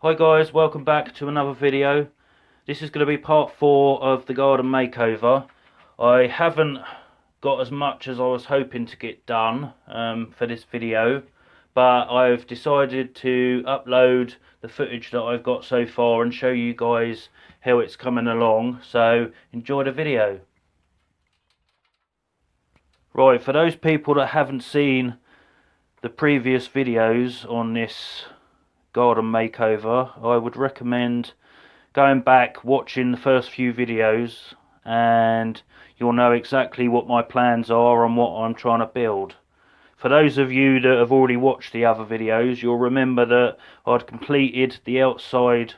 Hi guys, welcome back to another video. This is going to be part 4 of the garden makeover. I haven't got as much as I was hoping to get done for this video, but I've decided to upload the footage that I've got so far and show you guys how it's coming along, so enjoy the video. Right, for those people that haven't seen the previous videos on this garden makeover, I would recommend going back, watching the first few videos, and you'll know exactly what my plans are and what I'm trying to build. For those of you that have already watched the other videos, you'll remember that I'd completed the outside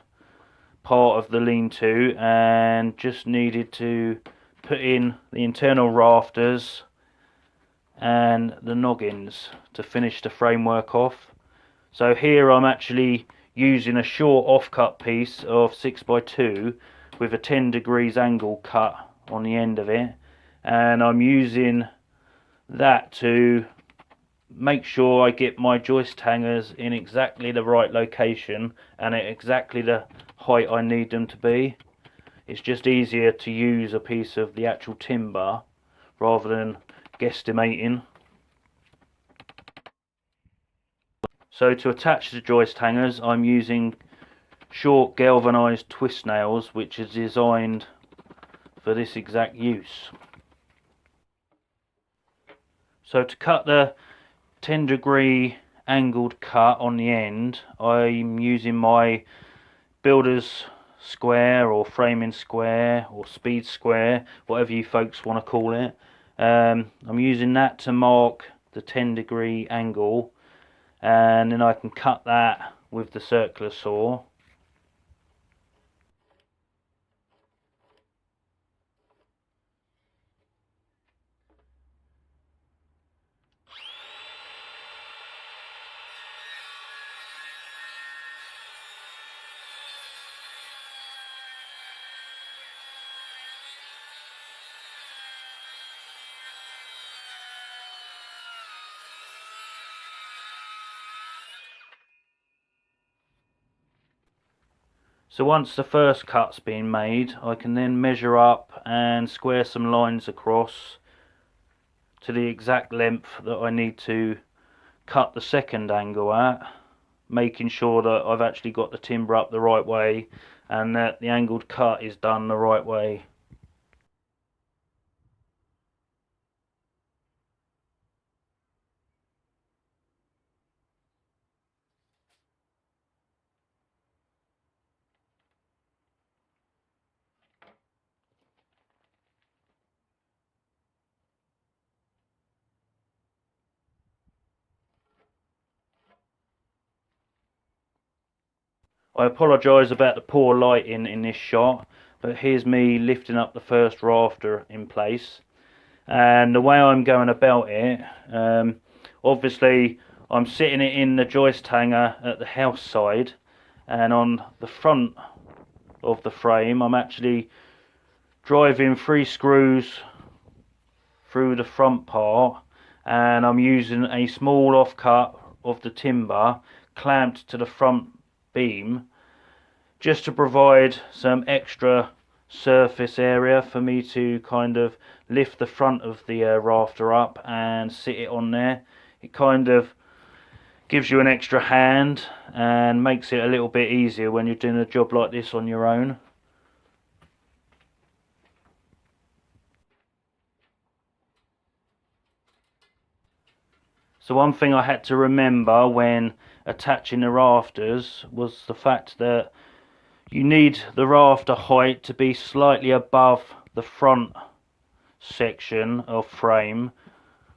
part of the lean-to and just needed to put in the internal rafters and the noggins to finish the framework off. So here I'm actually using a short offcut piece of 6x2 with a 10 degrees angle cut on the end of it, and I'm using that to make sure I get my joist hangers in exactly the right location and at exactly the height I need them to be. It's just easier to use a piece of the actual timber rather than guesstimating. So to attach the joist hangers, I'm using short galvanized twist nails, which is designed for this exact use. So to cut the 10-degree angled cut on the end, I'm using my builder's square or framing square or speed square, whatever you folks want to call it. I'm using that to mark the 10-degree angle, and then I can cut that with the circular saw. So once the first cut's been made, I can then measure up and square some lines across to the exact length that I need to cut the second angle at, making sure that I've actually got the timber up the right way and that the angled cut is done the right way. I apologise about the poor lighting in this shot, but here's me lifting up the first rafter in place. And the way I'm going about it, obviously I'm sitting it in the joist hanger at the house side, and on the front of the frame I'm actually driving 3 screws through the front part, and I'm using a small offcut of the timber clamped to the front beam just to provide some extra surface area for me to kind of lift the front of the rafter up and sit it on there. It kind of gives you an extra hand and makes it a little bit easier when you're doing a job like this on your own. So one thing I had to remember when attaching the rafters was the fact that you need the rafter height to be slightly above the front section of frame,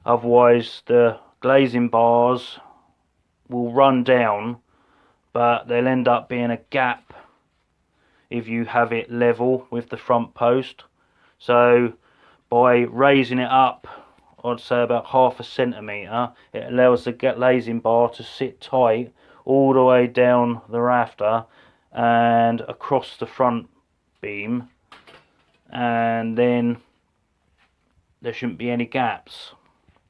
otherwise the glazing bars will run down, but they'll end up being a gap if you have it level with the front post. So by raising it up, I'd say about 1/2 centimetre, it allows the glazing bar to sit tight all the way down the rafter and across the front beam, and then there shouldn't be any gaps.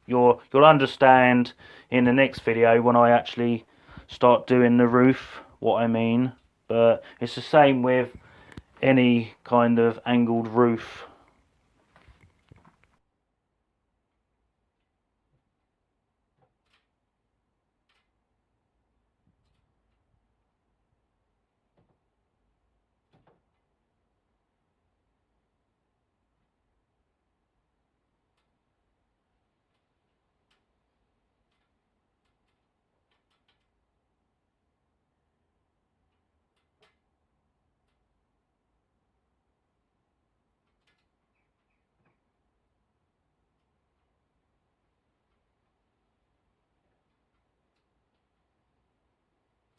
You'll understand in the next video when I actually start doing the roof what I mean. but it's the same with any kind of angled roof.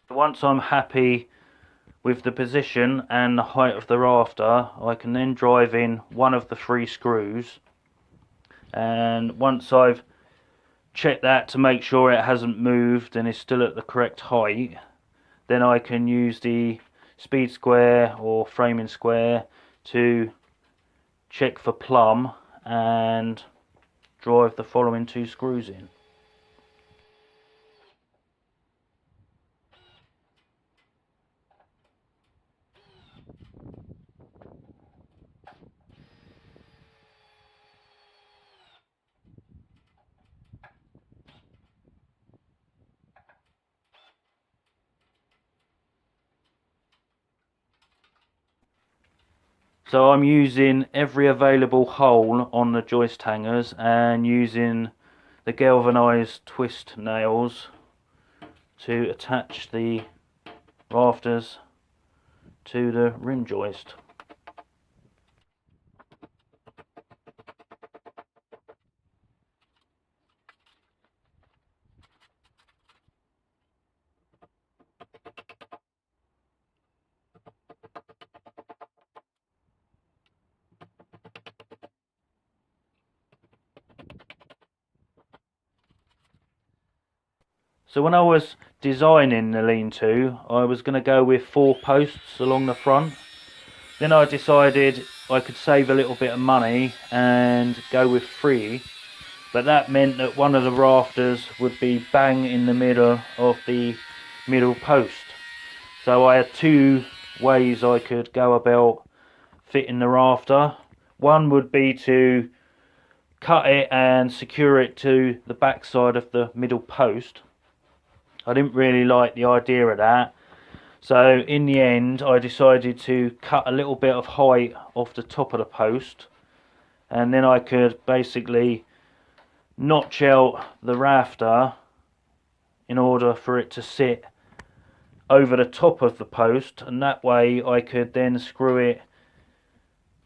Once I'm happy with the position and the height of the rafter, I can then drive in one of the 3 screws, and once I've checked that to make sure it hasn't moved and is still at the correct height, then I can use the speed square or framing square to check for plumb and drive the following 2 screws in. So I'm using every available hole on the joist hangers and using the galvanized twist nails to attach the rafters to the rim joist. So when I was designing the lean-to, I was going to go with 4 posts along the front. Then I decided I could save a little bit of money and go with 3, but that meant that one of the rafters would be bang in the middle of the middle post. So I had 2 ways I could go about fitting the rafter. One would be to cut it and secure it to the back side of the middle post. I didn't really like the idea of that, so in the end I decided to cut a little bit of height off the top of the post, and then I could basically notch out the rafter in order for it to sit over the top of the post, and that way I could then screw it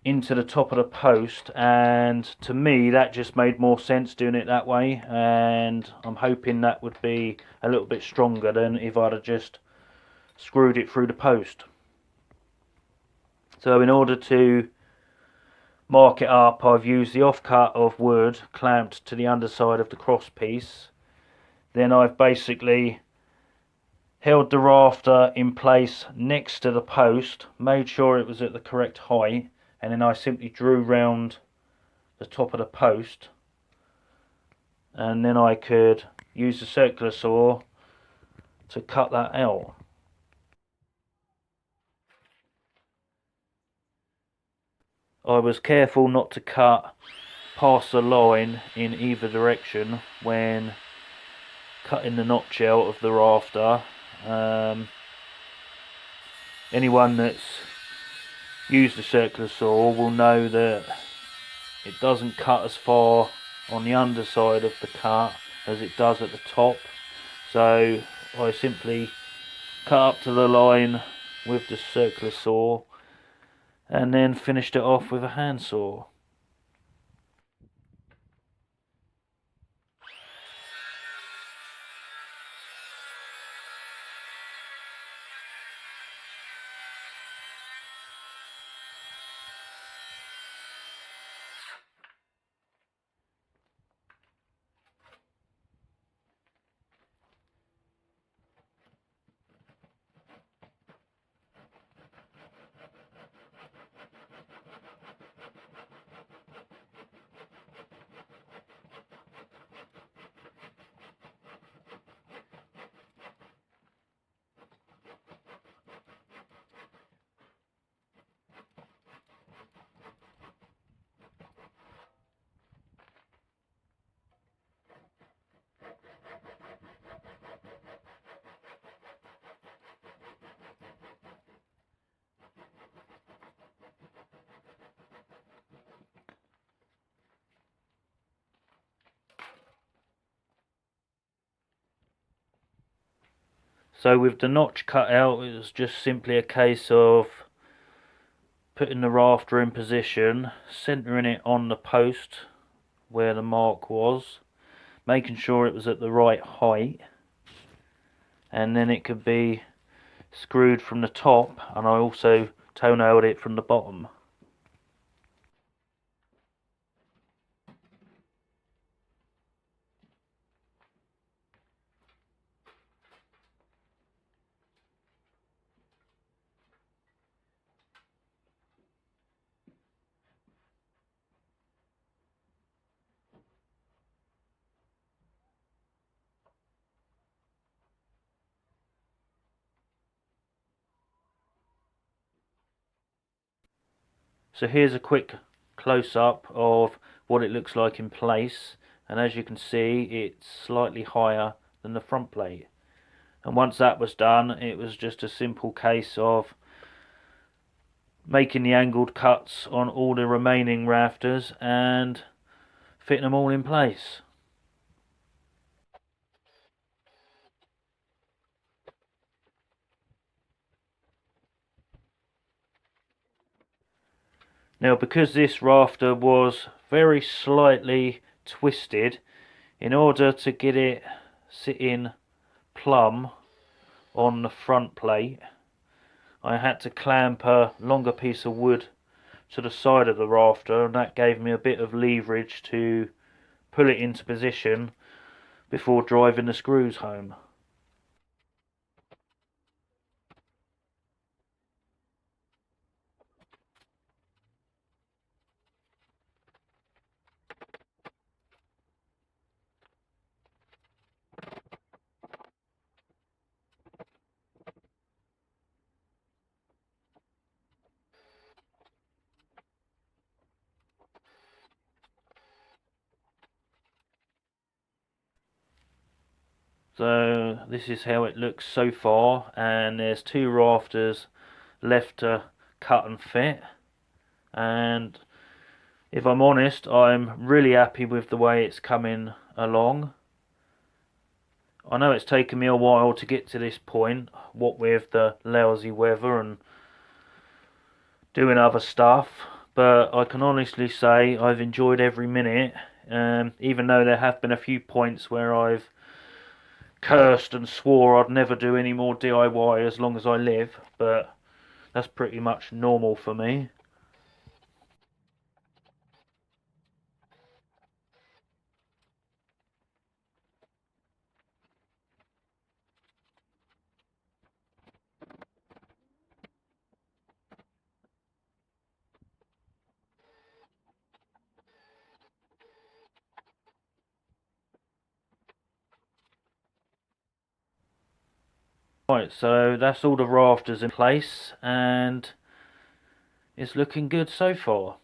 into the top of the post, and to me that just made more sense doing it that way, and I'm hoping that would be a little bit stronger than if I'd have just screwed it through the post. So in order to mark it up, I've used the offcut of wood clamped to the underside of the cross piece. Then I've basically held the rafter in place next to the post, made sure it was at the correct height, and then I simply drew round the top of the post, and then I could use the circular saw to cut that out. I was careful not to cut past the line in either direction when cutting the notch out of the rafter. Anyone that's used a circular saw will know that it doesn't cut as far on the underside of the cut as it does at the top, so I simply cut up to the line with the circular saw and then finished it off with a handsaw. So with the notch cut out, it was just simply a case of putting the rafter in position, centering it on the post where the mark was, making sure it was at the right height, and then it could be screwed from the top, and I also toenailed it from the bottom. So here's a quick close-up of what it looks like in place, and as you can see, it's slightly higher than the front plate. And once that was done, it was just a simple case of making the angled cuts on all the remaining rafters and fitting them all in place. Now, because this rafter was very slightly twisted, in order to get it sitting plumb on the front plate, I had to clamp a longer piece of wood to the side of the rafter, and that gave me a bit of leverage to pull it into position before driving the screws home. So this is how it looks so far, and there's two rafters left to cut and fit, and if I'm honest, I'm really happy with the way it's coming along. I know it's taken me a while to get to this point, what with the lousy weather and doing other stuff, but I can honestly say I've enjoyed every minute, even though there have been a few points where I've cursed and swore I'd never do any more DIY as long as I live, but that's pretty much normal for me. Right, so that's all the rafters in place, and it's looking good so far.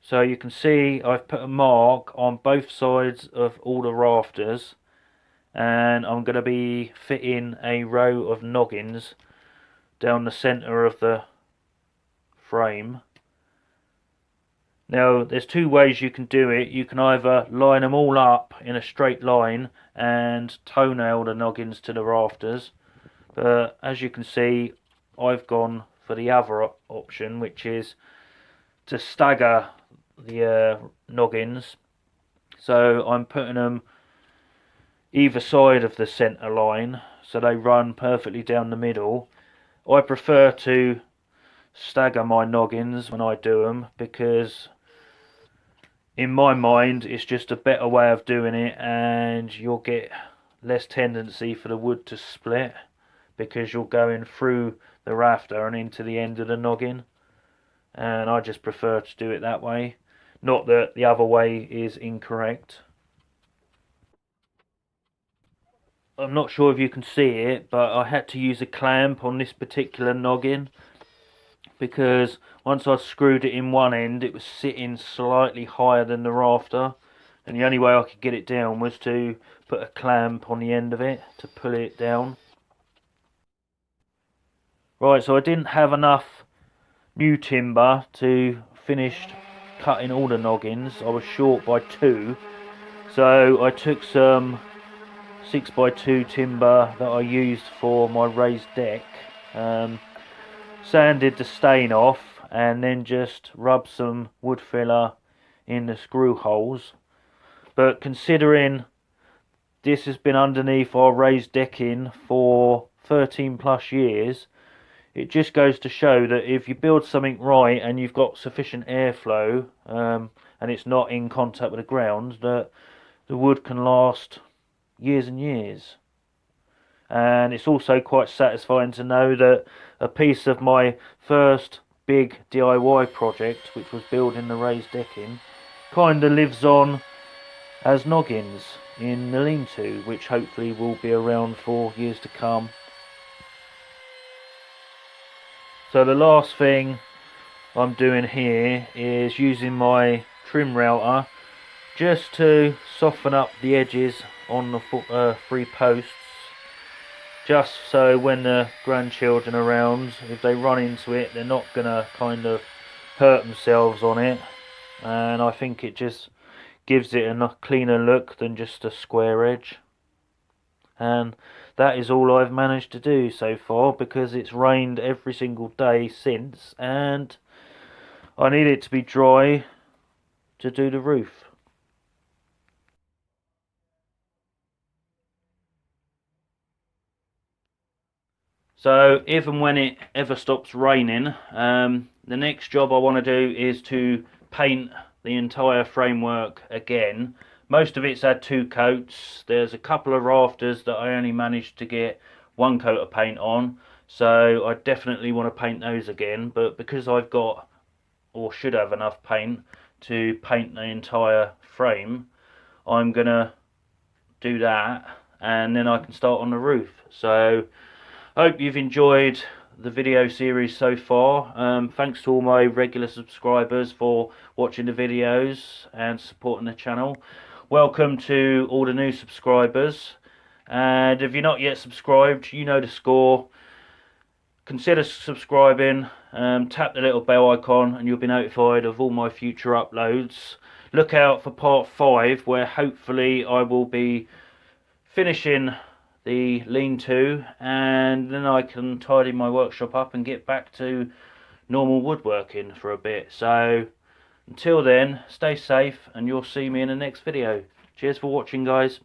So you can see I've put a mark on both sides of all the rafters, and I'm going to be fitting a row of noggins down the centre of the frame. Now there's two ways you can do it. You can either line them all up in a straight line and toenail the noggins to the rafters, but as you can see I've gone for the other option, which is to stagger the noggins. So I'm putting them either side of the centre line so they run perfectly down the middle. I prefer to stagger my noggins when I do them because in my mind it's just a better way of doing it, and you'll get less tendency for the wood to split because you're going through the rafter and into the end of the noggin, and I just prefer to do it that way. Not that the other way is incorrect. I'm not sure if you can see it, but I had to use a clamp on this particular noggin because once I screwed it in one end, it was sitting slightly higher than the rafter, and the only way I could get it down was to put a clamp on the end of it to pull it down. Right, so I didn't have enough new timber to finish cutting all the noggins. I was short by 2, so I took some 6x2 timber that I used for my raised deck, sanded the stain off, and then just rubbed some wood filler in the screw holes. But considering this has been underneath our raised decking for 13 plus years, it just goes to show that if you build something right and you've got sufficient airflow, and it's not in contact with the ground, that the wood can last years and years. And it's also quite satisfying to know that a piece of my first big DIY project, which was building the raised decking, kind of lives on as noggins in the lean-to, which hopefully will be around for years to come. So the last thing I'm doing here is using my trim router just to soften up the edges on the 3 posts, just so when the grandchildren are around, if they run into it, they're not gonna kind of hurt themselves on it. And I think it just gives it a cleaner look than just a square edge. And that is all I've managed to do so far, because it's rained every single day since, and I need it to be dry to do the roof. So if and when it ever stops raining, the next job I want to do is to paint the entire framework again. Most of it's had 2 coats. There's a couple of rafters that I only managed to get 1 coat of paint on, so I definitely want to paint those again. But because I've got, or should have, enough paint to paint the entire frame, I'm gonna do that, and then I can start on the roof. So hope you've enjoyed the video series so far. Thanks to all my regular subscribers for watching the videos and supporting the channel. Welcome to all the new subscribers, and if you're not yet subscribed, you know the score. Consider subscribing, tap the little bell icon and you'll be notified of all my future uploads. Look out for part 5, where hopefully I will be finishing the lean-to, and then I can tidy my workshop up and get back to normal woodworking for a bit. So until then, stay safe, and you'll see me in the next video. Cheers for watching, guys.